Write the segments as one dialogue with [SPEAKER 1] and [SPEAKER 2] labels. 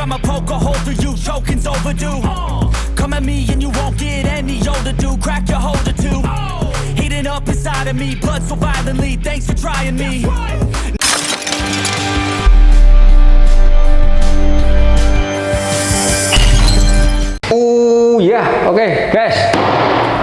[SPEAKER 1] I'ma poke a hole through you, choking's overdue. Come at me and you won't get any older, dude. Crack your holder too. Heating up inside of me, blood so violently. Thanks for trying me.
[SPEAKER 2] Oh ya, oke guys,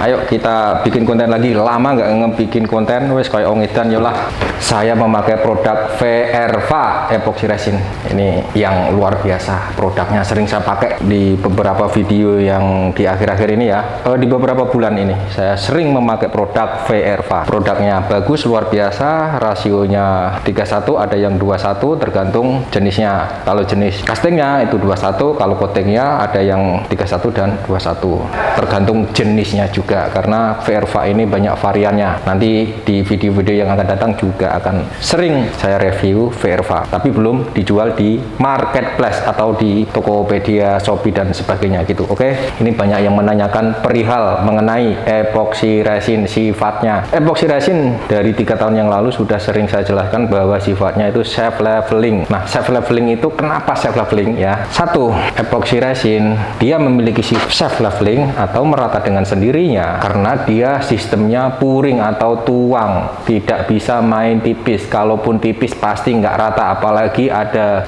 [SPEAKER 2] ayo kita bikin konten lagi. Lama nggak ngebikin konten, wes kayak ongedan yolah. Saya memakai produk VRva epoxy resin. Ini yang luar biasa. Produknya sering saya pakai di beberapa video yang di akhir-akhir ini ya. Di beberapa bulan ini saya sering memakai produk VRva. Produknya bagus, luar biasa. Rasionya 31, ada yang 21 tergantung jenisnya. Kalau jenis castingnya itu 21, kalau coatingnya ada yang 31 dan 21. Tergantung jenisnya juga, karena VRva ini banyak variannya. Nanti di video-video yang akan datang juga akan sering saya review VRva, tapi belum dijual di marketplace atau di Tokopedia, Shopee dan sebagainya gitu. Oke, ini banyak yang menanyakan perihal mengenai epoxy resin, sifatnya. Epoxy resin dari 3 tahun yang lalu sudah sering saya jelaskan bahwa sifatnya itu self leveling. Nah, self leveling itu kenapa self leveling ya? Satu, epoxy resin dia memiliki self leveling atau merata dengan sendirinya karena dia sistemnya pouring atau tuang, tidak bisa main tipis. Kalaupun tipis pasti nggak rata. Apalagi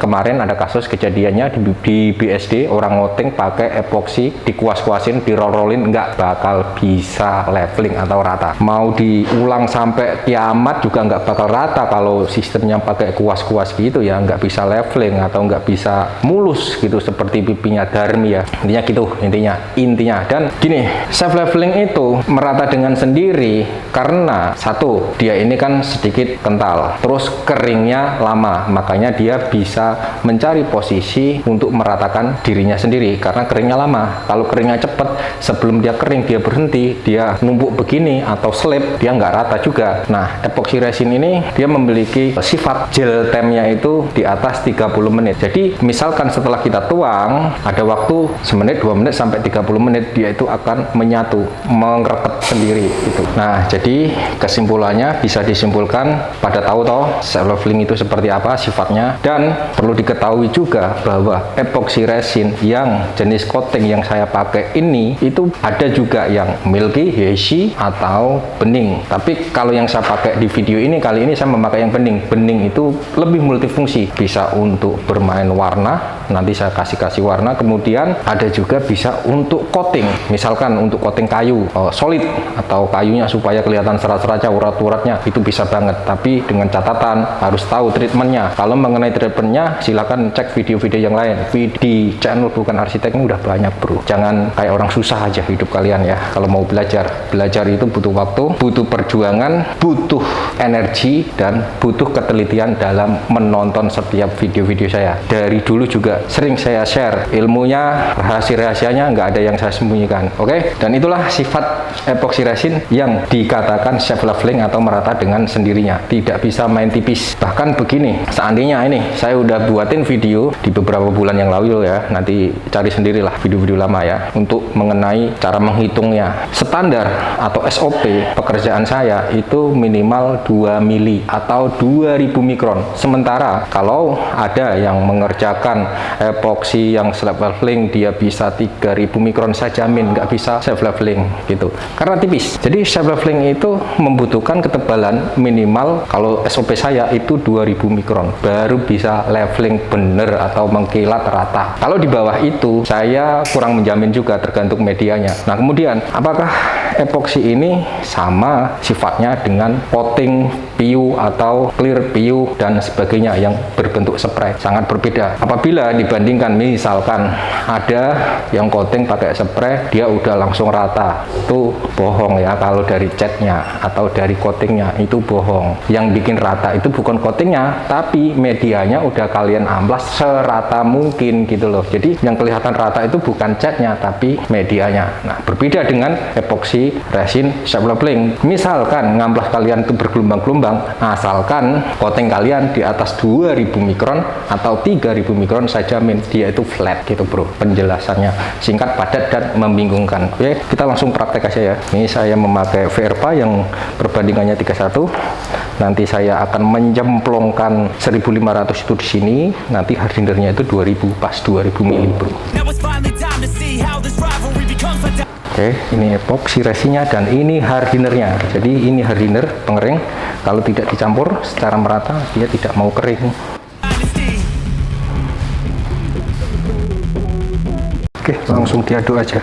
[SPEAKER 2] kemarin ada kasus kejadiannya di BSD, orang ngoting pakai epoxy, dikuas-kuasin, dirol-rolin, nggak bakal bisa leveling atau rata. Mau diulang sampai kiamat juga nggak bakal rata kalau sistemnya pakai kuas-kuas gitu ya, nggak bisa leveling atau nggak bisa mulus gitu seperti pipinya Darmi ya. Intinya gitu, intinya. Dan gini, self leveling itu merata dengan sendiri karena satu, dia ini kan sedikit kental, terus keringnya lama, makanya dia bisa mencari posisi untuk meratakan dirinya sendiri karena keringnya lama. Kalau keringnya cepat, sebelum dia kering dia berhenti, dia numpuk begini atau slip, dia nggak rata juga. Nah, epoxy resin ini dia memiliki sifat gel time-nya itu di atas 30 menit. Jadi misalkan setelah kita tuang ada waktu semenit, 2 menit sampai 30 menit, dia itu akan menyatu, mengreket sendiri gitu. Nah, jadi kesimpulannya bisa disimpulkan pada tahu toh self leveling itu seperti apa sifatnya. Dan perlu diketahui juga bahwa epoxy resin yang jenis coating yang saya pakai ini itu ada juga yang milky, hazy atau bening. Tapi kalau yang saya pakai di video ini kali ini saya memakai yang bening. Bening itu lebih multifungsi, bisa untuk bermain warna, nanti saya kasih warna. Kemudian ada juga bisa untuk coating, misalkan untuk coating kayu solid atau kayunya supaya kelihatan serat-seratnya, urat-uratnya, itu bisa banget. Tapi dengan catatan harus tahu treatmentnya. Kalau mengenai treatmentnya silakan cek video-video yang lain. Di channel Bukan Arsitek ini udah banyak bro. Jangan kayak orang susah aja hidup kalian ya. Kalau mau belajar itu butuh waktu, butuh perjuangan, butuh energi, dan butuh ketelitian dalam menonton setiap video-video saya. Dari dulu juga sering saya share ilmunya, rahasia-rahasianya nggak ada yang saya sembunyikan. Oke? Dan itulah sifat epoxy resin yang dikatakan self leveling atau merata dengan sendirinya, tidak bisa main tipis. Bahkan begini, seandainya ini saya udah buatin video di beberapa bulan yang lalu ya, nanti cari sendirilah video-video lama ya, untuk mengenai cara menghitungnya. Standar atau SOP pekerjaan saya itu minimal 2 mili atau 2000 mikron. Sementara kalau ada yang mengerjakan epoxy yang self leveling dia bisa 3000 mikron, saya jamin nggak bisa self leveling gitu karena tipis. Jadi self leveling itu membutuhkan ketebalan minimal, kalau SOP saya itu 2000 mikron baru bisa leveling bener atau mengkilat rata. Kalau di bawah itu saya kurang menjamin juga, tergantung medianya. Nah, kemudian apakah epoxy ini sama sifatnya dengan coating PU atau clear PU dan sebagainya yang berbentuk spray? Sangat berbeda. Apabila dibandingkan misalkan ada yang coating pakai spray dia udah langsung rata, itu bohong ya. Kalau dari catnya atau dari coatingnya itu bohong. Yang bikin rata itu bukan coatingnya, tapi medianya udah kalian amplas serata mungkin gitu loh. Jadi yang kelihatan rata itu bukan catnya tapi medianya. Nah, berbeda dengan epoxy resin self leveling. Misalkan ngamplas kalian itu bergelombang-gelombang, asalkan coating kalian di atas 2000 mikron atau 3000 mikron, saya jamin dia itu flat gitu bro. Penjelasannya singkat, padat, dan membingungkan. Oke, kita langsung praktek aja ya. Ini saya memakai VRva yang perbandingannya 31. nanti saya akan menjemplongkan 1500 itu di sini, nanti hardinernya itu 2000, pas 2000 mili bro. Oke, ini epoxy resinnya dan ini hardinernya. Jadi ini hardiner pengering, kalau tidak dicampur secara merata dia tidak mau kering. Oke, langsung diaduk aja.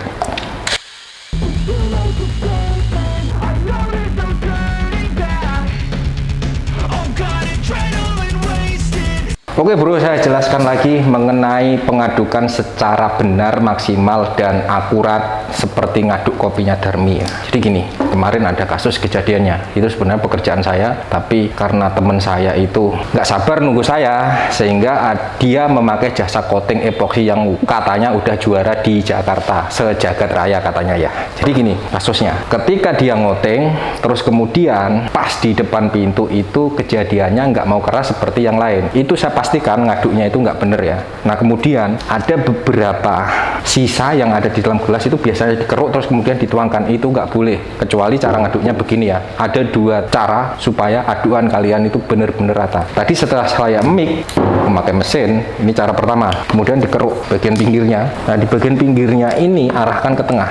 [SPEAKER 2] Oke bro, saya jelaskan lagi mengenai pengadukan secara benar, maksimal, dan akurat seperti ngaduk kopinya Darmi ya. Jadi gini, kemarin ada kasus kejadiannya, itu sebenarnya pekerjaan saya, tapi karena teman saya itu nggak sabar nunggu saya, sehingga dia memakai jasa coating epoxy yang katanya udah juara di Jakarta, sejagat raya katanya ya. Jadi gini kasusnya, ketika dia ngoting, terus kemudian pas di depan pintu itu kejadiannya nggak mau keras seperti yang lain. Itu saya pastikan ngaduknya itu nggak bener ya. Nah kemudian ada beberapa sisa yang ada di dalam gelas itu biasanya dikeruk terus kemudian dituangkan, itu nggak boleh, kecuali cara ngaduknya begini ya. Ada dua cara supaya aduan kalian itu bener-bener rata. Tadi setelah saya mix memakai mesin, ini cara pertama, kemudian dikeruk bagian pinggirnya. Nah di bagian pinggirnya ini arahkan ke tengah.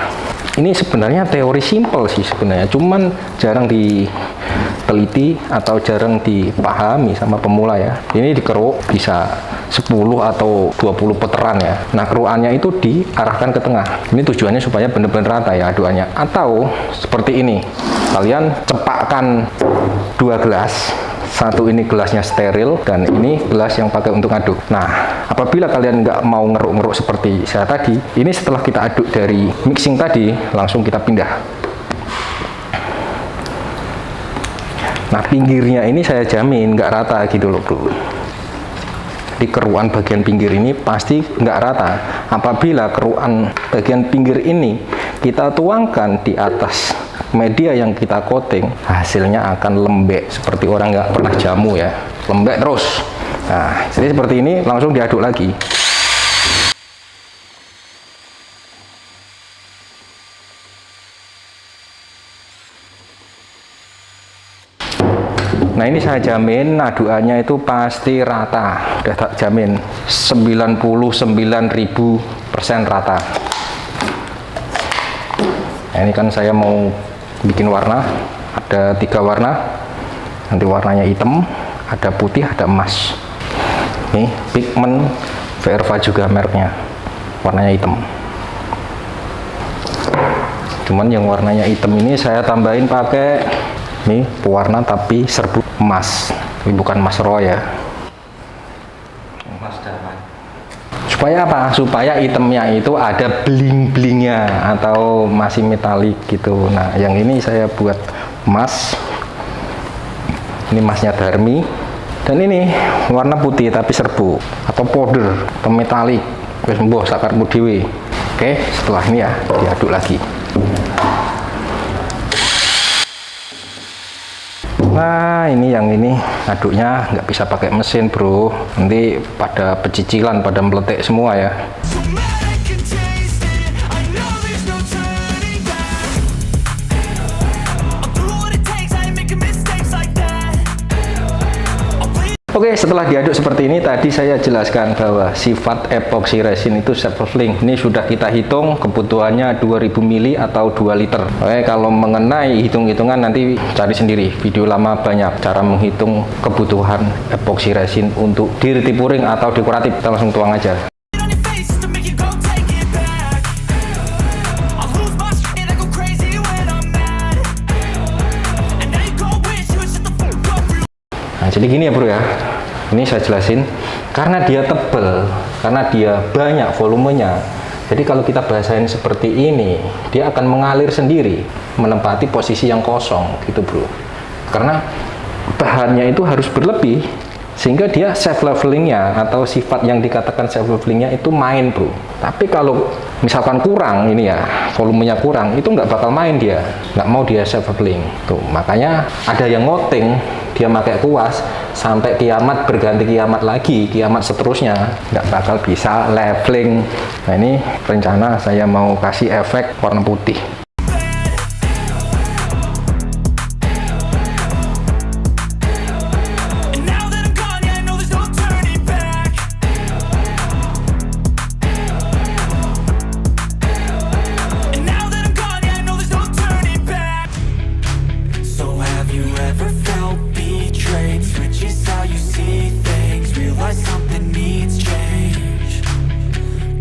[SPEAKER 2] Ini sebenarnya teori simple sih sebenarnya, cuman jarang diteliti atau jarang dipahami sama pemula ya. Ini dikeruk bisa 10 atau 20 putaran ya. Nah kerukannya itu diarahkan ke tengah. Ini tujuannya supaya benar-benar rata ya aduannya. Atau seperti ini, kalian cepakkan 2 gelas. Satu ini gelasnya steril dan ini gelas yang pakai untuk aduk. Nah apabila kalian nggak mau ngeruk-ngeruk seperti saya tadi, ini setelah kita aduk dari mixing tadi langsung kita pindah. Nah pinggirnya ini saya jamin nggak rata gitu loh bro. Di keruan bagian pinggir ini pasti nggak rata. Apabila keruan bagian pinggir ini kita tuangkan di atas media yang kita coating, hasilnya akan lembek seperti orang nggak pernah jamu ya, lembek terus. Nah jadi seperti ini langsung diaduk lagi. Nah ini saya jamin aduannya itu pasti rata, udah tak jamin 99.000% rata. Nah ini kan saya mau bikin warna, ada 3 warna, nanti warnanya hitam, ada putih, ada emas. Ini pigment VRFA juga mereknya, warnanya hitam. Cuman yang warnanya hitam ini saya tambahin pakai ini pewarna tapi serbu emas, ini bukan emas raw ya. Emas dapat. Supaya apa? Supaya itemnya itu ada bling-blingnya atau masih metalik gitu. Nah yang ini saya buat emas, ini emasnya Darmi, dan ini warna putih tapi serbu atau powder atau metalik, wis mbuh sakarmu dhewe. Oke, setelah ini ya diaduk lagi. Nah ini yang ini aduknya nggak bisa pakai mesin bro, nanti pada pecicilan, pada meletek semua ya. Oke, setelah diaduk seperti ini, tadi saya jelaskan bahwa sifat epoxy resin itu self-leveling. Ini sudah kita hitung kebutuhannya 2000 mili atau 2 liter. Oke, kalau mengenai hitung-hitungan nanti cari sendiri. Video lama banyak cara menghitung kebutuhan epoxy resin untuk dirtipuring atau dekoratif. Kita langsung tuang aja. Nah, jadi gini ya bro ya, ini saya jelasin, karena dia tebal, karena dia banyak volumenya, jadi kalau kita bahasain seperti ini, dia akan mengalir sendiri, menempati posisi yang kosong gitu bro, karena bahannya itu harus berlebih, sehingga dia self levelingnya atau sifat yang dikatakan self levelingnya itu main bro. Tapi kalau misalkan kurang ini ya, volumenya kurang, itu nggak bakal main dia, nggak mau dia self leveling tuh. Makanya ada yang ngoting dia pakai kuas sampai kiamat berganti kiamat lagi, kiamat seterusnya, nggak bakal bisa leveling. Nah ini rencana saya mau kasih efek warna putih.
[SPEAKER 1] you ever felt betrayed? Switches how you see things. Realize something needs change.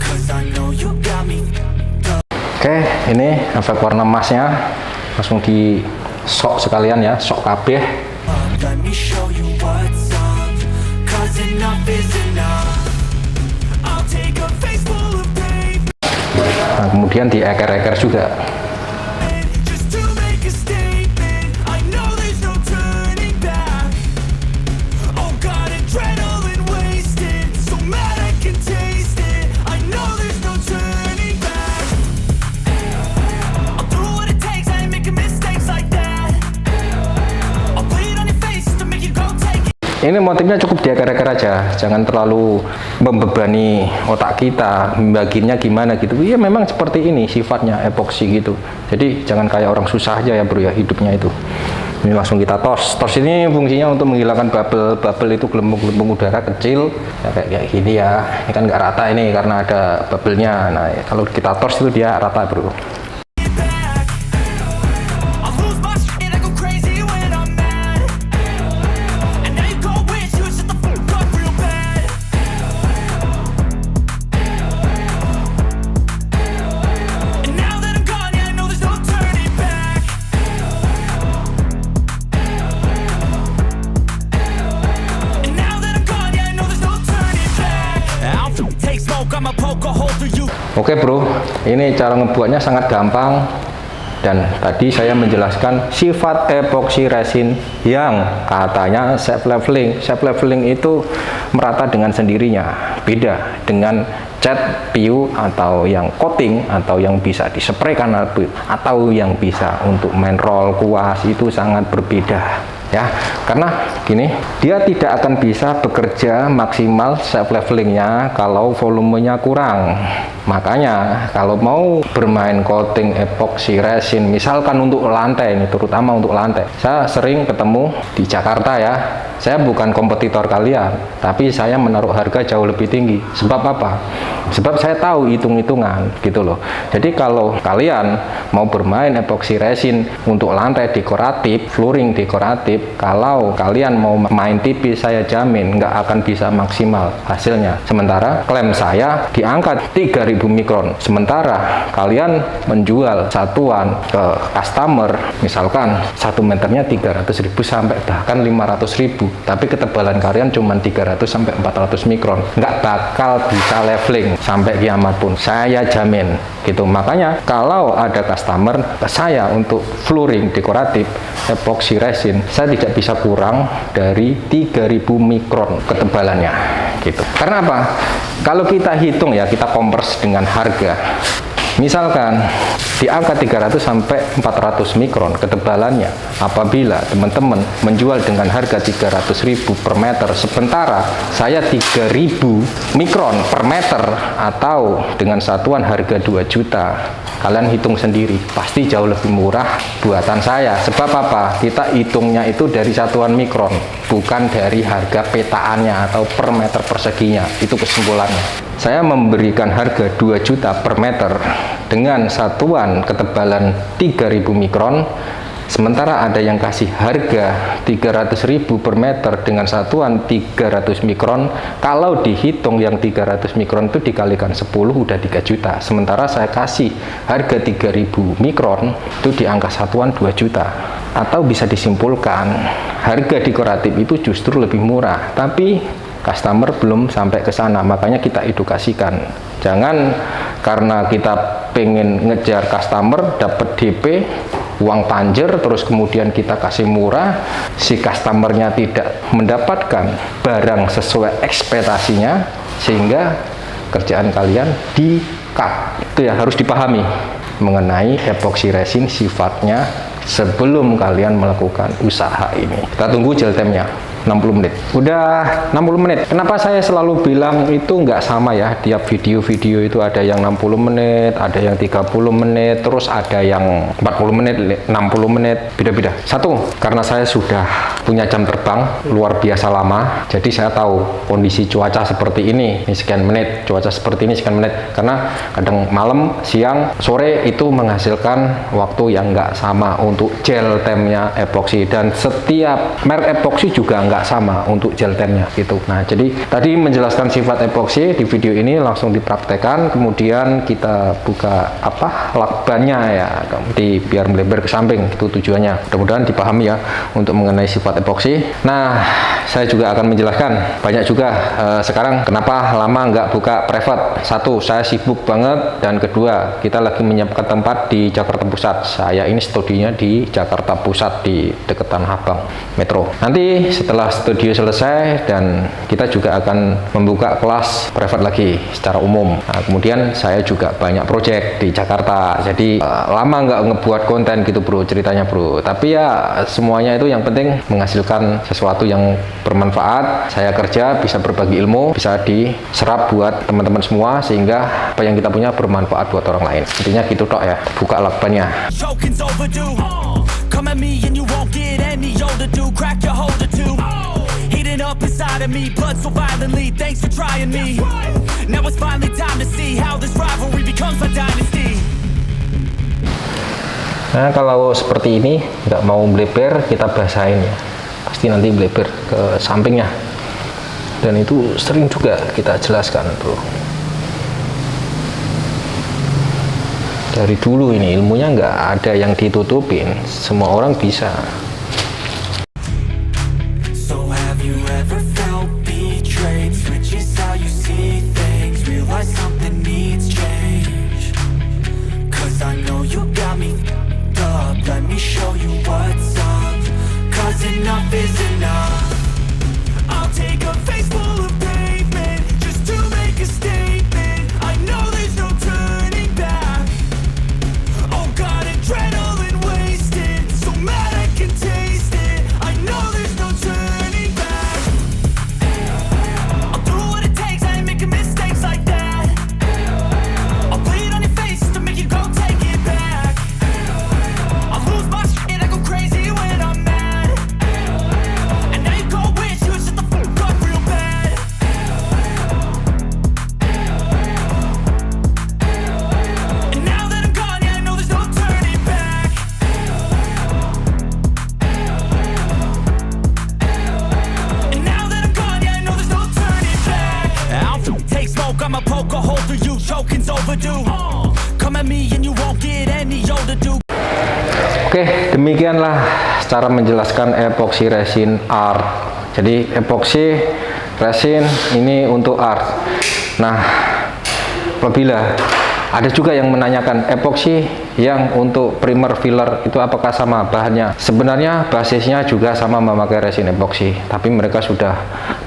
[SPEAKER 1] Cause I know you got me.
[SPEAKER 2] Oke, ini efek warna emasnya langsung di sok sekalian ya, sok kabeh.
[SPEAKER 1] Let me show you what's up. Cause enough is enough. I'll take a face full of pain.
[SPEAKER 2] Nah, kemudian dieker-eker juga.
[SPEAKER 1] Just to make a statement. I know there's no turning back. Oh God, adrenaline wasted. So mad I can taste it. I know there's no turning back. I'll do what it takes. I ain't making mistakes like that. I'll put it on your face to make you go take it.
[SPEAKER 2] Ini motifnya cukup dieker-eker aja, jangan terlalu membebani otak kita, membaginya gimana gitu. Ya memang seperti ini sifatnya epoksi gitu. Jadi jangan kayak orang susah aja ya bro ya hidupnya itu. Ini langsung kita tos. Tos ini fungsinya untuk menghilangkan bubble itu gelembung-gelembung udara kecil ya, kayak gini ya. Ini kan nggak rata ini karena ada bubble-nya. Nah ya, kalau kita tos itu dia rata bro.
[SPEAKER 1] I'll lose my shit, I go crazy when I'm mad. And now you go wish you shut the fuck up real bad. And now that I'm gone, yeah, I know there's no turning back. And now that I'm gone, yeah, I know there's no turning back. I'll take smoke, I'ma poke a hole through you.
[SPEAKER 2] Oke bro, ini cara ngebuatnya sangat gampang. Dan tadi saya menjelaskan sifat epoxy resin yang katanya self leveling. Self leveling itu merata dengan sendirinya, beda dengan cat PU atau yang coating atau yang bisa dispraykan atau yang bisa untuk main roll kuas, itu sangat berbeda ya, karena gini, dia tidak akan bisa bekerja maksimal self levelingnya kalau volumenya kurang. Makanya kalau mau bermain coating epoxy resin misalkan untuk lantai ini, terutama untuk lantai, saya sering ketemu di Jakarta ya, saya bukan kompetitor kalian, tapi saya menaruh harga jauh lebih tinggi. Sebab apa? Sebab saya tahu hitung-hitungan gitu loh. Jadi kalau kalian mau bermain epoxy resin untuk lantai dekoratif, flooring dekoratif, kalau kalian mau main tipis, saya jamin nggak akan bisa maksimal hasilnya. Sementara klaim saya di angka 3000 mikron. Sementara kalian menjual satuan ke customer, misalkan 1 meternya 300.000 sampai bahkan 500.000, tapi ketebalan kalian cuma 300 sampai 400 mikron, nggak bakal bisa leveling sampai kiamat pun, saya jamin gitu. Makanya kalau ada customer ke saya untuk flooring dekoratif epoxy resin, saya tidak bisa kurang dari 3000 mikron ketebalannya gitu. Karena apa? Kalau kita hitung ya, kita kompres dengan harga, misalkan di angka 300 sampai 400 mikron ketebalannya, apabila teman-teman menjual dengan harga 300.000 per meter, sementara saya 3000 mikron per meter atau dengan satuan harga 2 juta, kalian hitung sendiri, pasti jauh lebih murah buatan saya. Sebab apa? Kita hitungnya itu dari satuan mikron, bukan dari harga petaannya atau per meter perseginya. Itu kesimpulannya. Saya memberikan harga 2 juta per meter dengan satuan ketebalan 3000 mikron, sementara ada yang kasih harga 300.000 per meter dengan satuan 300 mikron. Kalau dihitung yang 300 mikron itu dikalikan 10 udah 3 juta, sementara saya kasih harga 3000 mikron itu di angka satuan 2 juta. Atau bisa disimpulkan harga dekoratif itu justru lebih murah, tapi customer belum sampai ke sana. Makanya kita edukasikan, jangan karena kita pengen ngejar customer dapat DP uang panjer terus kemudian kita kasih murah, si customernya tidak mendapatkan barang sesuai ekspektasinya, sehingga kerjaan kalian di-cut. Itu ya harus dipahami mengenai epoxy resin sifatnya sebelum kalian melakukan usaha ini. Kita tunggu gel temnya. 60 menit. Udah 60 menit. Kenapa saya selalu bilang itu nggak sama ya? Tiap video-video itu ada yang 60 menit, ada yang 30 menit, terus ada yang 40 menit, 60 menit, beda-beda. Satu, karena saya sudah punya jam terbang luar biasa lama, jadi saya tahu kondisi cuaca seperti ini sekian menit, cuaca seperti ini sekian menit. Karena kadang malam, siang, sore itu menghasilkan waktu yang nggak sama untuk gel temnya epoxy, dan setiap merek epoxy juga nggak sama untuk gel temnya gitu. Nah, jadi tadi menjelaskan sifat epoxy di video ini langsung dipraktekkan, kemudian kita buka lakbannya ya, biar melebar ke samping, itu tujuannya. Mudah-mudahan dipahami ya untuk mengenai sifat epoxy. Nah, saya juga akan menjelaskan banyak juga sekarang kenapa lama nggak buka private. Satu, saya sibuk banget, dan kedua, kita lagi menyiapkan tempat di Jakarta Pusat. Saya ini studinya di Jakarta Pusat di dekat Tanah Abang Metro. Nanti setelah studio selesai, dan kita juga akan membuka kelas private lagi secara umum. Nah, kemudian saya juga banyak project di Jakarta, jadi lama nggak ngebuat konten gitu bro, ceritanya bro. Tapi ya semuanya itu yang penting menghasilkan sesuatu yang bermanfaat. Saya kerja bisa berbagi ilmu, bisa diserap buat teman-teman semua, sehingga apa yang kita punya bermanfaat buat orang lain. Intinya gitu tok ya. Buka lakbannya.
[SPEAKER 1] Choking's overdue. Come at me and you won't get any older, dude. Crack your holder too. Heating up inside of me, blood so violently. Thanks for trying me. Now it's finally time to see how this rivalry becomes my dynasty.
[SPEAKER 2] Nah, kalau seperti ini nggak mau bleber, kita basahin ya. Pasti nanti bleber ke sampingnya. Dan itu sering juga kita jelaskan, bro. Dari dulu ini ilmunya nggak ada yang ditutupin, semua orang bisa.
[SPEAKER 1] So have you ever felt betrayed? Switches how you see things. Realize something needs change. Cause I know you got me up. Let me show you what's up. Cause enough is enough. I'll take a face full of pavement just to make a statement. I know there's no turning back. Oh God, adrenaline wasted. So mad I can taste it. I know there's no turning back. I'll do what it takes, I ain't making mistakes like that. I'll bleed on your face to make you go take it back. I'll lose my shit, I go crazy when I'm mad. And now you go wish you would shut the fuck up real bad. And now that I'm gone, yeah, I know there's no turning back. And now that I'm gone, yeah, I know there's no turning back. I'll take smoke, I'ma poke a hole through you. Choking's overdue. Come at me and you won't get any older, dude.
[SPEAKER 2] Oke, demikianlah cara menjelaskan epoxy resin art. Jadi epoxy resin ini untuk art. Nah, apabila ada juga yang menanyakan epoxy yang untuk primer filler itu apakah sama bahannya? Sebenarnya basisnya juga sama memakai resin epoxy, tapi mereka sudah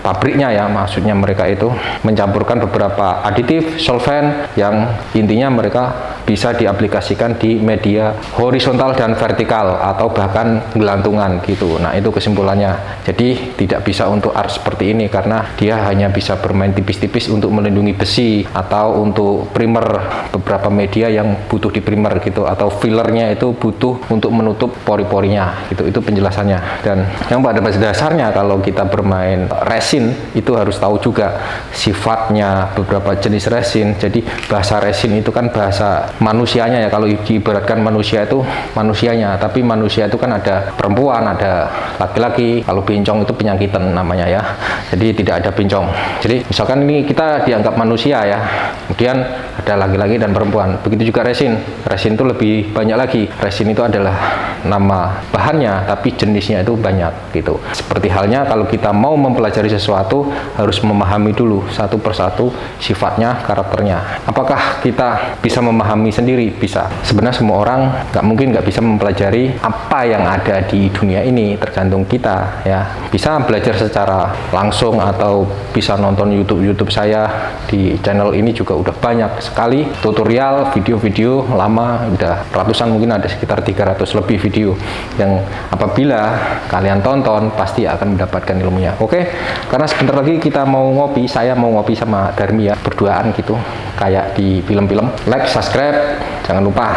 [SPEAKER 2] pabriknya ya, maksudnya mereka itu mencampurkan beberapa aditif, solvent yang intinya mereka bisa diaplikasikan di media horizontal dan vertikal atau bahkan gelantungan gitu. Nah, itu kesimpulannya. Jadi tidak bisa untuk art seperti ini karena dia hanya bisa bermain tipis-tipis untuk melindungi besi, atau untuk primer beberapa media yang butuh di primer gitu, atau fillernya itu butuh untuk menutup pori-porinya gitu. Itu penjelasannya. Dan yang pada dasarnya kalau kita bermain resin itu harus tahu juga sifatnya beberapa jenis resin. Jadi bahasa resin itu kan bahasa manusianya ya. Kalau diibaratkan manusia itu manusianya, tapi manusia itu kan ada perempuan, ada laki-laki. Kalau bencong itu penyakitan namanya ya. Jadi tidak ada bencong. Jadi misalkan ini kita dianggap manusia ya, kemudian ada laki-laki dan perempuan. Begitu juga resin. Resin itu lebih banyak lagi. Resin itu adalah nama bahannya, tapi jenisnya itu banyak gitu. Seperti halnya kalau kita mau mempelajari sesuatu, harus memahami dulu satu persatu sifatnya, karakternya. Apakah kita bisa memahami sendiri? Bisa. Sebenarnya semua orang nggak bisa mempelajari apa yang ada di dunia ini, tergantung kita ya. Bisa belajar secara langsung atau bisa nonton YouTube saya di channel ini juga udah banyak sekali tutorial, video-video lama, udah ratusan, mungkin ada sekitar 300 lebih video yang apabila kalian tonton pasti akan mendapatkan ilmunya. Oke, karena sebentar lagi kita mau ngopi, saya mau ngopi sama Darmi ya, berduaan gitu kayak di film-film. Like, subscribe, jangan lupa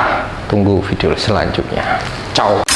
[SPEAKER 2] tunggu video selanjutnya. Ciao.